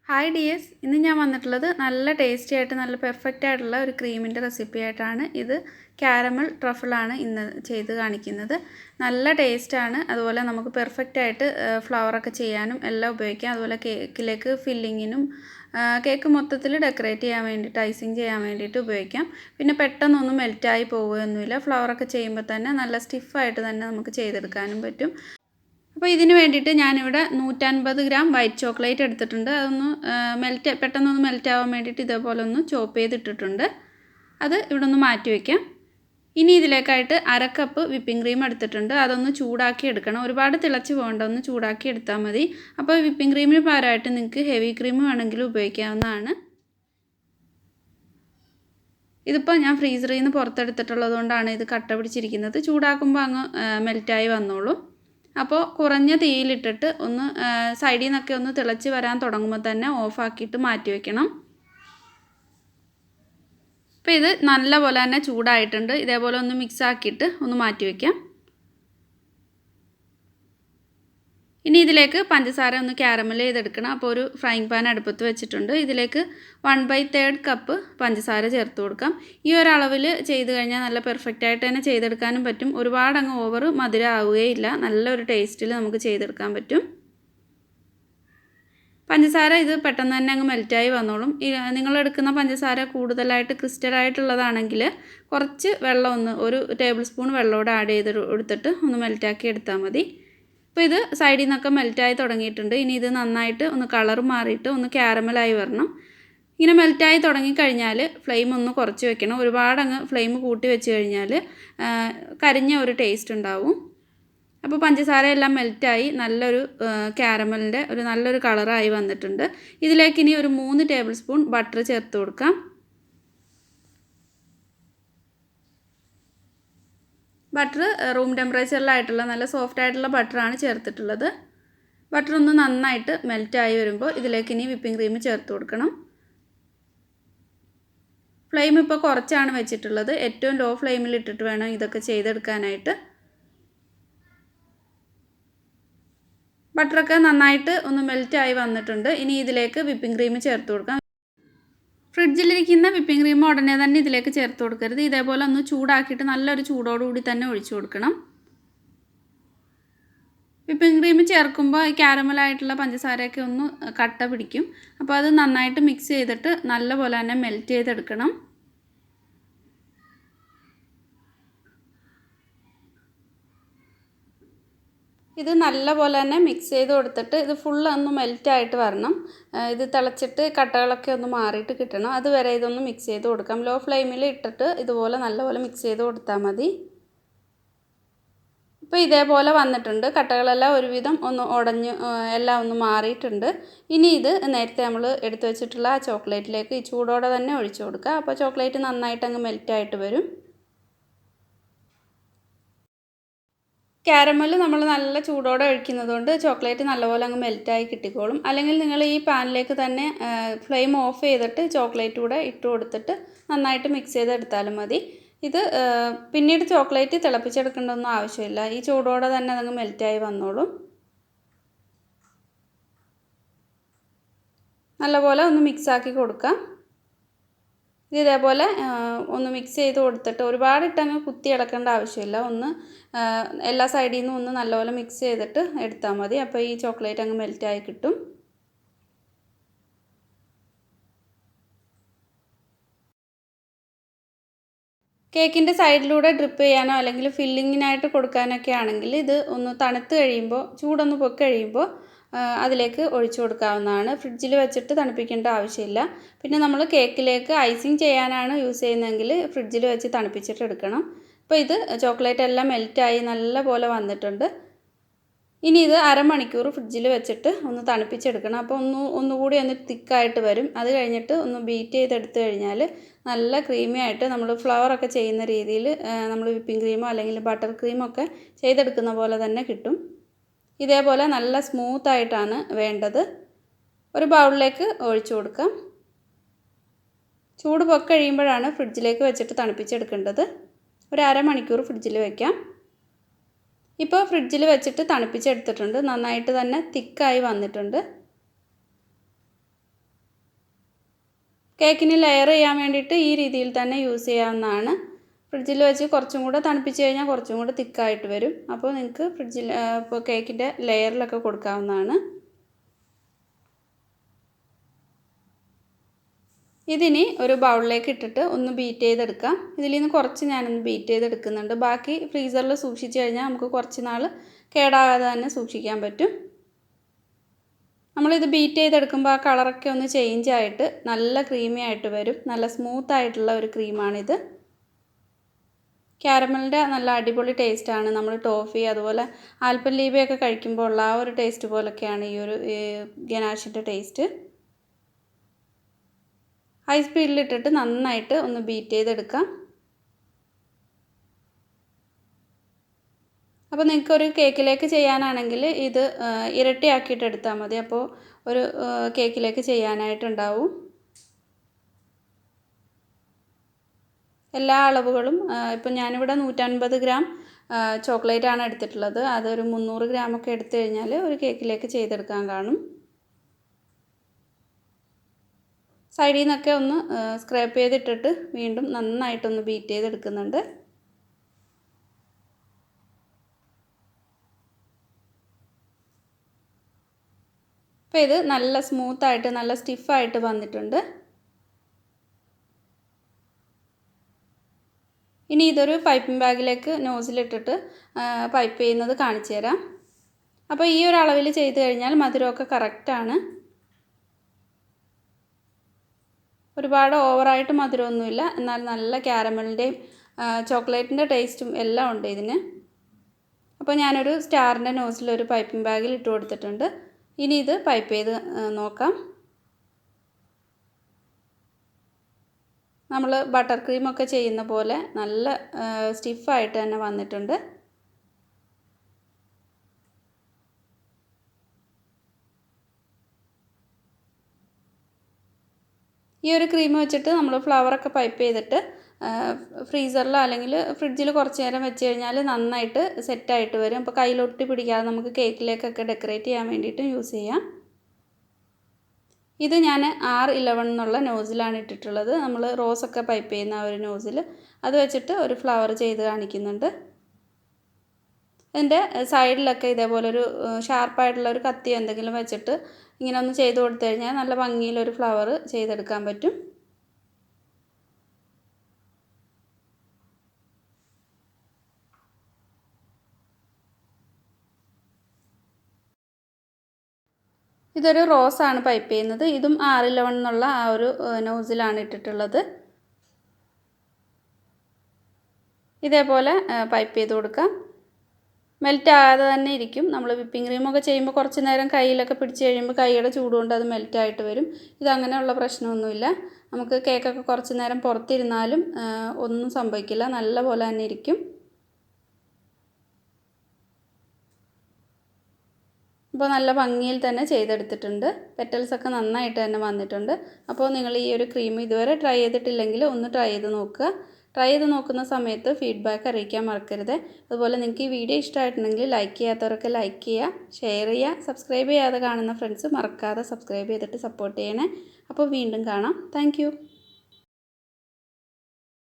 Hi dears, ഇന്ന് ഞാൻ വന്നിട്ടുള്ളത് നല്ല ടേസ്റ്റി ആയിട്ട് നല്ല പെർഫെക്റ്റ് ആയിട്ടുള്ള ഒരു ക്രീമിൻ്റെ റെസിപ്പി ആയിട്ടാണ്. ഇത് കാരമൽ ട്രഫിളാണ് ഇന്ന് ചെയ്ത് കാണിക്കുന്നത്. നല്ല ടേസ്റ്റാണ്. അതുപോലെ നമുക്ക് പെർഫെക്റ്റ് ആയിട്ട് ഫ്ലവറൊക്കെ ചെയ്യാനും എല്ലാം ഉപയോഗിക്കാം. അതുപോലെ കേക്കിലേക്ക് ഫില്ലിങ്ങിനും കേക്ക് മൊത്തത്തിൽ ഡെക്കറേറ്റ് ചെയ്യാൻ വേണ്ടിയിട്ട്, ഐസിങ് ചെയ്യാൻ വേണ്ടിയിട്ട് ഉപയോഗിക്കാം. പിന്നെ പെട്ടെന്നൊന്നും മെൽറ്റായി പോവുകയൊന്നുമില്ല. ഫ്ലവറൊക്കെ ചെയ്യുമ്പോൾ തന്നെ നല്ല സ്റ്റിഫായിട്ട് തന്നെ നമുക്ക് ചെയ്തെടുക്കാനും പറ്റും. അപ്പോൾ ഇതിന് വേണ്ടിയിട്ട് ഞാനിവിടെ 150 ഗ്രാം വൈറ്റ് ചോക്ലേറ്റ് എടുത്തിട്ടുണ്ട്. അതൊന്ന് പെട്ടെന്നൊന്ന് മെൽറ്റ് ആവാൻ വേണ്ടിയിട്ട് ഇതേപോലെ ഒന്ന് ചോപ്പ് ചെയ്തിട്ടിട്ടുണ്ട്. അത് ഇവിടെ ഒന്ന് മാറ്റി വയ്ക്കാം. ഇനി ഇതിലേക്കായിട്ട് 1/2 കപ്പ് വിപ്പിംഗ് ക്രീം എടുത്തിട്ടുണ്ട്. അതൊന്ന് ചൂടാക്കി എടുക്കണം. ഒരുപാട് തിളച്ച് പോകണ്ട, ഒന്ന് ചൂടാക്കി എടുത്താൽ മതി. അപ്പോൾ വിപ്പിംഗ് ക്രീമിന് പകരമായിട്ട് നിങ്ങൾക്ക് ഹെവി ക്രീം വേണമെങ്കിലും ഉപയോഗിക്കാവുന്നതാണ്. ഇതിപ്പോൾ ഞാൻ ഫ്രീസറിൽ നിന്ന് പുറത്തെടുത്തിട്ടുള്ളത് കൊണ്ടാണ് ഇത് കട്ട പിടിച്ചിരിക്കുന്നത്. ചൂടാക്കുമ്പോൾ അങ്ങ് മെൽറ്റായി വന്നോളും. അപ്പോൾ കുറഞ്ഞ തീയിലിട്ടിട്ട് ഒന്ന് സൈഡിൽ നിന്നൊക്കെ ഒന്ന് തിളച്ച് വരാൻ തുടങ്ങുമ്പോൾ തന്നെ ഓഫാക്കിയിട്ട് മാറ്റി വയ്ക്കണം. അപ്പോൾ ഇത് നല്ലപോലെ തന്നെ ചൂടായിട്ടുണ്ട്. ഇതേപോലെ ഒന്ന് മിക്സ് ആക്കിയിട്ട് ഒന്ന് മാറ്റി വയ്ക്കാം. ഇനി ഇതിലേക്ക് പഞ്ചസാര ഒന്ന് കാരമൽ ചെയ്തെടുക്കണം. അപ്പോൾ ഒരു ഫ്രൈങ് പാൻ അടുപ്പത്ത് വെച്ചിട്ടുണ്ട്. ഇതിലേക്ക് 1/3 കപ്പ് പഞ്ചസാര ചേർത്ത് കൊടുക്കാം. ഈ ഒരളവിൽ ചെയ്ത് കഴിഞ്ഞാൽ നല്ല പെർഫെക്റ്റ് ആയിട്ട് തന്നെ ചെയ്തെടുക്കാനും പറ്റും. ഒരുപാട് അങ്ങ് ഓവർ മധുരം ആവുകയില്ല. നല്ലൊരു ടേസ്റ്റിൽ നമുക്ക് ചെയ്തെടുക്കാൻ പറ്റും. പഞ്ചസാര ഇത് പെട്ടെന്ന് തന്നെ അങ്ങ് മെൽറ്റായി വന്നോളും. നിങ്ങളെടുക്കുന്ന പഞ്ചസാര കൂടുതലായിട്ട് ക്രിസ്റ്റലായിട്ടുള്ളതാണെങ്കിൽ കുറച്ച് വെള്ളം ഒരു ടേബിൾ സ്പൂൺ വെള്ളമോടെ ആഡ് ചെയ്ത് എടുത്തിട്ട് ഒന്ന് മെൽറ്റാക്കി എടുത്താൽ മതി. അപ്പോൾ ഇത് സൈഡിൽ നിന്നൊക്കെ മെൽറ്റായി തുടങ്ങിയിട്ടുണ്ട്. ഇനി ഇത് നന്നായിട്ട് ഒന്ന് കളർ മാറിയിട്ട് ഒന്ന് കാരമലായി വരണം. ഇങ്ങനെ മെൽറ്റായി തുടങ്ങിക്കഴിഞ്ഞാൽ ഫ്ലെയിം ഒന്ന് കുറച്ച് വെക്കണം. ഒരുപാട് അങ്ങ് ഫ്ലെയിം കൂട്ടി വെച്ച് കഴിഞ്ഞാൽ കരിഞ്ഞ ഒരു ടേസ്റ്റ് ഉണ്ടാവും. അപ്പോൾ പഞ്ചസാരയെല്ലാം മെൽറ്റായി നല്ലൊരു കാരമലിൻ്റെ നല്ലൊരു കളറായി വന്നിട്ടുണ്ട്. ഇതിലേക്ക് ഇനി ഒരു 3 ടേബിൾ സ്പൂൺ ബട്ടർ ചേർത്ത് കൊടുക്കാം. ബട്ടർ റൂം ടെമ്പറേച്ചറിലായിട്ടുള്ള നല്ല സോഫ്റ്റ് ആയിട്ടുള്ള ബട്ടറാണ് ചേർത്തിട്ടുള്ളത്. ബട്ടർ ഒന്ന് നന്നായിട്ട് മെൽറ്റായി വരുമ്പോൾ ഇതിലേക്ക് ഇനി വിപ്പിംഗ് ക്രീം ചേർത്ത് കൊടുക്കണം. ഫ്ലെയിം ഇപ്പോൾ കുറച്ചാണ് വെച്ചിട്ടുള്ളത്. ഏറ്റവും ലോ ഫ്ലെയിമിൽ ഇട്ടിട്ട് വേണം ഇതൊക്കെ ചെയ്തെടുക്കാനായിട്ട്. ബട്ടറൊക്കെ നന്നായിട്ട് ഒന്ന് മെൽറ്റായി വന്നിട്ടുണ്ട്. ഇനി ഇതിലേക്ക് വിപ്പിംഗ് ക്രീം ചേർത്ത് കൊടുക്കാം. ഫ്രിഡ്ജിലിരിക്കുന്ന വിപ്പിംഗ് ക്രീം ഉടനെ തന്നെ ഇതിലേക്ക് ചേർത്ത് കൊടുക്കരുത്. ഇതേപോലെ ഒന്ന് ചൂടാക്കിയിട്ട് നല്ലൊരു ചൂടോടുകൂടി തന്നെ ഒഴിച്ചു കൊടുക്കണം. വിപ്പിംഗ് ക്രീം ചേർക്കുമ്പോൾ ഈ കാരമലായിട്ടുള്ള പഞ്ചസാരയൊക്കെ ഒന്ന് കട്ട പിടിക്കും. അപ്പോൾ അത് നന്നായിട്ട് മിക്സ് ചെയ്തിട്ട് നല്ലപോലെ തന്നെ മെൽറ്റ് ചെയ്തെടുക്കണം. ഇത് നല്ലപോലെ തന്നെ മിക്സ് ചെയ്ത് കൊടുത്തിട്ട് ഇത് ഫുള്ള് ഒന്ന് മെൽറ്റായിട്ട് വരണം. ഇത് തിളച്ചിട്ട് കട്ടകളൊക്കെ ഒന്ന് മാറിയിട്ട് കിട്ടണം. അതുവരെ ഇതൊന്ന് മിക്സ് ചെയ്ത് കൊടുക്കാം. ലോ ഫ്ലെയിമിൽ ഇട്ടിട്ട് ഇതുപോലെ നല്ലപോലെ മിക്സ് ചെയ്ത് കൊടുത്താൽ മതി. ഇപ്പോൾ ഇതേപോലെ വന്നിട്ടുണ്ട്. കട്ടകളെല്ലാം ഒരുവിധം ഒന്ന് ഉടഞ്ഞ് എല്ലാം ഒന്ന് മാറിയിട്ടുണ്ട്. ഇനി ഇത് നേരത്തെ നമ്മൾ എടുത്തു വെച്ചിട്ടുള്ള ആ ചോക്ലേറ്റിലേക്ക് ഈ ചൂടോടെ തന്നെ ഒഴിച്ചു കൊടുക്കുക. അപ്പോൾ ചോക്ലേറ്റ് നന്നായിട്ട് അങ്ങ് മെൽറ്റായിട്ട് വരും. കാരമൽ നമ്മൾ നല്ല ചൂടോടെ ഒഴിക്കുന്നത് കൊണ്ട് ചോക്ലേറ്റ് നല്ലപോലെ അങ്ങ് മെൽറ്റായി കിട്ടിക്കോളും. അല്ലെങ്കിൽ നിങ്ങൾ ഈ പാനിലേക്ക് തന്നെ ഫ്ലെയിം ഓഫ് ചെയ്തിട്ട് ചോക്ലേറ്റ് കൂടെ ഇട്ട് കൊടുത്തിട്ട് നന്നായിട്ട് മിക്സ് ചെയ്തെടുത്താലും മതി. ഇത് പിന്നീട് ചോക്ലേറ്റ് തിളപ്പിച്ചെടുക്കേണ്ടതൊന്നും ആവശ്യമില്ല. ഈ ചൂടോടെ തന്നെ അതങ്ങ് മെൽറ്റായി വന്നോളും. നല്ലപോലെ ഒന്ന് മിക്സാക്കി കൊടുക്കാം. ഇതേപോലെ ഒന്ന് മിക്സ് ചെയ്ത് കൊടുത്തിട്ട് ഒരുപാട് ഇട്ടങ്ങ് കുത്തി ഇളക്കേണ്ട ആവശ്യമില്ല. എല്ലാ സൈഡിൽ നിന്നും ഒന്ന് നല്ലപോലെ മിക്സ് ചെയ്തിട്ട് എടുത്താൽ മതി. അപ്പോൾ ഈ ചോക്ലേറ്റ് അങ്ങ് മെൽറ്റായി കിട്ടും. കേക്കിൻ്റെ സൈഡിലൂടെ ഡ്രിപ്പ് ചെയ്യാനോ അല്ലെങ്കിൽ ഫില്ലിങ്ങിനായിട്ട് കൊടുക്കാനൊക്കെ ആണെങ്കിൽ ഇത് ഒന്ന് തണുത്ത് കഴിയുമ്പോൾ, ചൂടൊന്ന് പൊക്കി കഴിയുമ്പോൾ അതിലേക്ക് ഒഴിച്ചു കൊടുക്കാവുന്നതാണ്. ഫ്രിഡ്ജിൽ വെച്ചിട്ട് തണുപ്പിക്കേണ്ട ആവശ്യമില്ല. പിന്നെ നമ്മൾ കേക്കിലേക്ക് ഐസിങ് ചെയ്യാനാണ് യൂസ് ചെയ്യുന്നതെങ്കിൽ ഫ്രിഡ്ജിൽ വെച്ച് തണുപ്പിച്ചിട്ട് എടുക്കണം. അപ്പോൾ ഇത് ചോക്ലേറ്റ് എല്ലാം മെൽറ്റായി നല്ല പോലെ വന്നിട്ടുണ്ട്. ഇനി ഇത് അരമണിക്കൂർ ഫ്രിഡ്ജിൽ വെച്ചിട്ട് ഒന്ന് തണുപ്പിച്ചെടുക്കണം. അപ്പോൾ ഒന്നുകൂടി ഒന്ന് തിക്കായിട്ട് വരും. അത് കഴിഞ്ഞിട്ട് ഒന്ന് ബീറ്റ് ചെയ്തെടുത്ത് കഴിഞ്ഞാൽ നല്ല ക്രീമി ആയിട്ട് നമ്മൾ ഫ്ലവറൊക്കെ ചെയ്യുന്ന രീതിയിൽ നമ്മൾ വിപ്പിംഗ് ക്രീമോ അല്ലെങ്കിൽ ബട്ടർ ക്രീമോ ഒക്കെ ചെയ്തെടുക്കുന്ന പോലെ തന്നെ കിട്ടും. ഇതേപോലെ നല്ല സ്മൂത്തായിട്ടാണ് വേണ്ടത്. ഒരു ബൗളിലേക്ക് ഒഴിച്ചു കൊടുക്കാം. ചൂട് പൊക്കി കഴിയുമ്പോഴാണ് ഫ്രിഡ്ജിലേക്ക് വെച്ചിട്ട് തണുപ്പിച്ചെടുക്കേണ്ടത്. ഒരു അരമണിക്കൂർ ഫ്രിഡ്ജിൽ വയ്ക്കാം. ഇപ്പോൾ ഫ്രിഡ്ജിൽ വെച്ചിട്ട് തണുപ്പിച്ചെടുത്തിട്ടുണ്ട്. നന്നായിട്ട് തന്നെ തിക്കായി വന്നിട്ടുണ്ട്. കേക്കിന് ലെയർ ചെയ്യാൻ വേണ്ടിയിട്ട് ഈ രീതിയിൽ തന്നെ യൂസ് ചെയ്യാവുന്നതാണ്. ഫ്രിഡ്ജിൽ വെച്ച് കുറച്ചും കൂടെ തണുപ്പിച്ച് കഴിഞ്ഞാൽ കുറച്ചും കൂടെ തിക്കായിട്ട് വരും. അപ്പോൾ നിങ്ങൾക്ക് ഫ്രിഡ്ജിൽ ഇപ്പോൾ കേക്കിൻ്റെ ലെയറിലൊക്കെ കൊടുക്കാവുന്നതാണ്. ഇതിനി ഒരു ബൗളിലേക്ക് ഇട്ടിട്ട് ഒന്ന് ബീറ്റ് ചെയ്തെടുക്കാം. ഇതിൽ നിന്ന് കുറച്ച് ഞാനൊന്ന് ബീറ്റ് ചെയ്തെടുക്കുന്നുണ്ട്. ബാക്കി ഫ്രീസറിൽ സൂക്ഷിച്ച് കഴിഞ്ഞാൽ നമുക്ക് കുറച്ച് നാൾ കേടാകാതെ തന്നെ സൂക്ഷിക്കാൻ പറ്റും. നമ്മളിത് ബീറ്റ് ചെയ്തെടുക്കുമ്പോൾ ആ കളറൊക്കെ ഒന്ന് ചേഞ്ച് ആയിട്ട് നല്ല ക്രീമി ആയിട്ട് വരും. നല്ല സ്മൂത്ത് ആയിട്ടുള്ള ഒരു ക്രീമാണിത്. കാരമലിൻ്റെ നല്ല അടിപൊളി ടേസ്റ്റാണ്. നമ്മൾ ടോഫി അതുപോലെ ആൽപ്പലീബയൊക്കെ കഴിക്കുമ്പോൾ ഉള്ള ആ ഒരു ടേസ്റ്റ് പോലൊക്കെയാണ് ഈ ഒരു ഗനാഷിൻ്റെ ടേസ്റ്റ്. ഹൈ സ്പീഡിലിട്ടിട്ട് നന്നായിട്ട് ഒന്ന് ബീറ്റ് ചെയ്തെടുക്കാം. അപ്പോൾ നിങ്ങൾക്കൊരു കേക്കിലേക്ക് ചെയ്യാനാണെങ്കിൽ ഇത് ഇരട്ടിയാക്കിയിട്ട് എടുത്താൽ മതി. അപ്പോൾ ഒരു കേക്കിലേക്ക് ചെയ്യാനായിട്ടുണ്ടാവും. എല്ലാ അളവുകളും ഇപ്പം ഞാനിവിടെ 150 ഗ്രാം ചോക്ലേറ്റാണ് എടുത്തിട്ടുള്ളത്. അതൊരു 300 ഗ്രാമൊക്കെ എടുത്തു കഴിഞ്ഞാൽ ഒരു കേക്കിലേക്ക് ചെയ്തെടുക്കാൻ കാണും. സൈഡിൽ നിന്നൊക്കെ ഒന്ന് സ്ക്രാപ്പ് ചെയ്തിട്ടിട്ട് വീണ്ടും നന്നായിട്ടൊന്ന് ബീറ്റ് ചെയ്തെടുക്കുന്നുണ്ട്. അപ്പോൾ ഇത് നല്ല സ്മൂത്തായിട്ട് നല്ല സ്റ്റിഫായിട്ട് വന്നിട്ടുണ്ട്. ഇനി ഇതൊരു പൈപ്പിംഗ് ബാഗിലേക്ക് നോസിലിട്ടിട്ട് പൈപ്പ് ചെയ്യുന്നത് കാണിച്ചു തരാം. അപ്പോൾ ഈ ഒരു അളവിൽ ചെയ്ത് കഴിഞ്ഞാൽ മധുരമൊക്കെ കറക്റ്റാണ്. ഒരുപാട് ഓവറായിട്ട് മധുരമൊന്നുമില്ല, എന്നാൽ നല്ല കാരമലിൻ്റെയും ചോക്ലേറ്റിൻ്റെ ടേസ്റ്റും എല്ലാം ഉണ്ട് ഇതിന്. അപ്പോൾ ഞാനൊരു സ്റ്റാറിൻ്റെ നോസിലൊരു പൈപ്പിംഗ് ബാഗിൽ ഇട്ട് കൊടുത്തിട്ടുണ്ട്. ഇനി ഇത് പൈപ്പ് ചെയ്ത് നോക്കാം. നമ്മൾ ബട്ടർ ക്രീമൊക്കെ ചെയ്യുന്ന പോലെ നല്ല സ്റ്റിഫായിട്ട് തന്നെ വന്നിട്ടുണ്ട്. ഈ ഒരു ക്രീം വെച്ചിട്ട് നമ്മൾ ഫ്ലവറൊക്കെ പൈപ്പ് ചെയ്തിട്ട് ഫ്രീസറിലോ അല്ലെങ്കിൽ ഫ്രിഡ്ജിൽ കുറച്ച് നേരം വെച്ച് കഴിഞ്ഞാൽ നന്നായിട്ട് സെറ്റായിട്ട് വരും. അപ്പോൾ കയ്യിലൊട്ടി പിടിക്കാതെ നമുക്ക് കേക്കിലേക്കൊക്കെ ഡെക്കറേറ്റ് ചെയ്യാൻ വേണ്ടിയിട്ടും യൂസ് ചെയ്യാം. ഇത് ഞാൻ R11 എന്നുള്ള നോസിലാണ് ഇട്ടിട്ടുള്ളത്. നമ്മൾ റോസൊക്കെ പൈപ്പ് ചെയ്യുന്ന ആ ഒരു നോസിൽ അത് വെച്ചിട്ട് ഒരു ഫ്ലവർ ചെയ്ത് കാണിക്കുന്നുണ്ട്. ഇതിൻ്റെ സൈഡിലൊക്കെ ഇതേപോലെ ഒരു ഷാർപ്പായിട്ടുള്ളൊരു കത്തി എന്തെങ്കിലും വെച്ചിട്ട് ഇങ്ങനെ ഒന്ന് ചെയ്ത് കൊടുത്തു കഴിഞ്ഞാൽ നല്ല ഭംഗിയിലൊരു ഫ്ലവർ ചെയ്തെടുക്കാൻ പറ്റും. ഇതൊരു റോസാണ് പൈപ്പ് ചെയ്യുന്നത്. ഇതും R11 എന്നുള്ള ആ ഒരു നോസിലാണ് ഇട്ടിട്ടുള്ളത്. ഇതേപോലെ പൈപ്പ് ചെയ്ത് കൊടുക്കാം. മെൽറ്റ് ആകാതെ തന്നെ ഇരിക്കും. നമ്മൾ വിപ്പിംഗ് ക്രീമൊക്കെ ചെയ്യുമ്പോൾ കുറച്ച് നേരം കയ്യിലൊക്കെ പിടിച്ച് കഴിയുമ്പോൾ കൈയുടെ ചൂടുകൊണ്ട് അത് മെൽറ്റായിട്ട് വരും. ഇതങ്ങനെയുള്ള പ്രശ്നമൊന്നുമില്ല. നമുക്ക് കേക്കൊക്കെ കുറച്ച് നേരം പുറത്തിരുന്നാലും ഒന്നും സംഭവിക്കില്ല, നല്ല പോലെ തന്നെ ഇരിക്കും. അപ്പോൾ നല്ല ഭംഗിയിൽ തന്നെ ചെയ്തെടുത്തിട്ടുണ്ട്. പെറ്റൽസൊക്കെ നന്നായിട്ട് തന്നെ വന്നിട്ടുണ്ട്. അപ്പോൾ നിങ്ങൾ ഈ ഒരു ക്രീം ഇതുവരെ ട്രൈ ചെയ്തിട്ടില്ലെങ്കിൽ ഒന്ന് ട്രൈ ചെയ്ത് നോക്കുക. ട്രൈ ചെയ്ത് നോക്കുന്ന സമയത്ത് ഫീഡ്ബാക്ക് അറിയിക്കാൻ മറക്കരുത്. അതുപോലെ നിങ്ങൾക്ക് ഈ വീഡിയോ ഇഷ്ടമായിട്ടുണ്ടെങ്കിൽ ലൈക്ക് ചെയ്യാത്തവരൊക്കെ ലൈക്ക് ചെയ്യുക, ഷെയർ ചെയ്യുക, സബ്സ്ക്രൈബ് ചെയ്യാതെ കാണുന്ന ഫ്രണ്ട്സ് മറക്കാതെ സബ്സ്ക്രൈബ് ചെയ്തിട്ട് സപ്പോർട്ട് ചെയ്യണേ. അപ്പോൾ വീണ്ടും കാണാം. താങ്ക്